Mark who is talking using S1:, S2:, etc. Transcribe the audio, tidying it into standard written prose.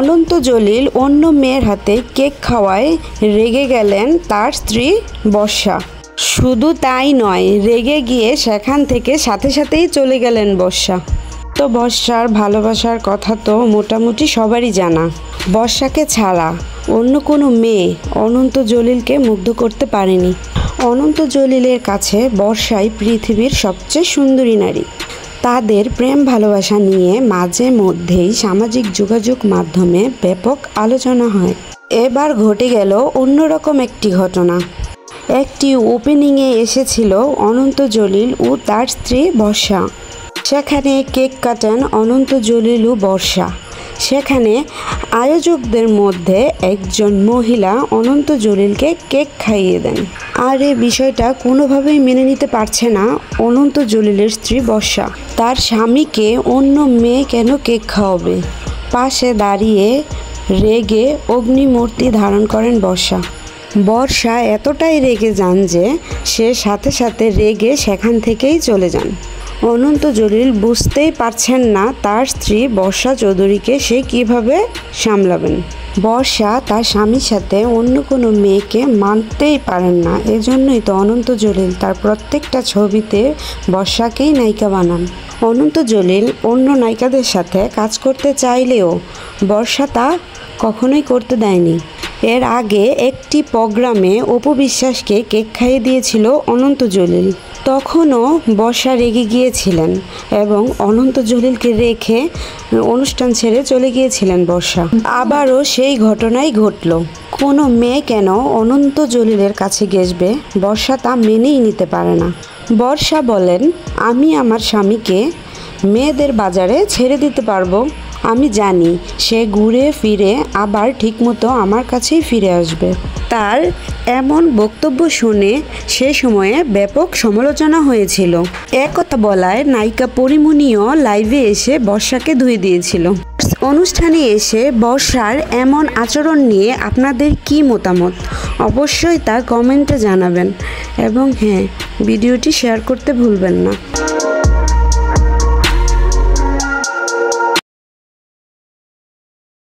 S1: অনন্ত জলিল অন্য মেয়ের হাতে কেক খাওয়ায় রেগে গেলেন তার স্ত্রী বর্ষা। শুধু তাই নয়, রেগে গিয়ে সেখান থেকে সাথে সাথেই চলে গেলেন বর্ষা। তো বর্ষার ভালোবাসার কথা তো মোটামুটি সবারই জানা। বর্ষাকে ছাড়া অন্য কোনো মেয়ে অনন্ত জলিলকে মুগ্ধ করতে পারেনি। অনন্ত জলিলের কাছে বর্ষাই পৃথিবীর সবচেয়ে সুন্দরী নারী। তাদের প্রেম ভালোবাসা নিয়ে মাঝে মধ্যেই সামাজিক যোগাযোগ মাধ্যমে ব্যাপক আলোচনা হয়। এবার ঘটে গেল অন্যরকম একটি ঘটনা। একটি ওপেনিংয়ে এসেছিল অনন্ত জলিল ও তার স্ত্রী বর্ষা। সেখানে কেক কাটেন অনন্ত জলিল ও বর্ষা। সেখানে আয়োজকদের মধ্যে একজন মহিলা অনন্ত জলিলকে কেক খাইয়ে দেন। আর এই বিষয়টা কোনোভাবেই মেনে নিতে পারছে না অনন্ত জলিলের স্ত্রী বর্ষা। তার স্বামীকে অন্য মেয়ে কেন কেক খাওয়াবে? পাশে দাঁড়িয়ে রেগে অগ্নিমূর্তি ধারণ করেন বর্ষা। বর্ষা এতটাই রেগে যান যে সে সাথে সাথে রেগে সেখান থেকেই চলে যান। অনন্ত জলিল বুঝতেই পারছেন না তার স্ত্রী বর্ষা চৌধুরীকে সে কিভাবে সামলাবেন। বর্ষা তার স্বামীর সাথে অন্য কোনো মেয়েকে মানতেই পারেন না। এজন্যই তো অনন্ত জলিল তার প্রত্যেকটা ছবিতে বর্ষাকেই নায়িকা বানান। অনন্ত জলিল অন্য নায়িকাদের সাথে কাজ করতে চাইলেও বর্ষা তা কখনোই করতে দেয়নি। এর আগে একটি প্রোগ্রামে অপু বিশ্বাসকে কেক খাইয়ে দিয়েছিল অনন্ত জলিল। তখনও বর্ষা রেগে গিয়েছিলেন এবং অনন্ত জলিলকে রেখে অনুষ্ঠান ছেড়ে চলে গিয়েছিলেন বর্ষা। আবারও সেই ঘটনাই ঘটল। কোনো মেয়ে কেন অনন্ত জলিলের কাছে গেসবে, বর্ষা তা মেনেই নিতে পারে না। বর্ষা বলেন, আমি আমার স্বামীকে মেয়েদের বাজারে ছেড়ে দিতে পারবো। আমি জানি সে ঘুরে ফিরে আবার ঠিকমতো আমার কাছেই ফিরে আসবে। তার এমন বক্তব্য শুনে সে সময়ে ব্যাপক সমালোচনা হয়েছিল। একথা বলায় নায়িকা পরিমণিও লাইভে এসে বর্ষাকে ধুয়ে দিয়েছিল। অনুষ্ঠানে এসে বর্ষার এমন আচরণ নিয়ে আপনাদের কি মতামত অবশ্যই তা কমেন্টে জানাবেন এবং হ্যাঁ, ভিডিওটি শেয়ার করতে ভুলবেন না।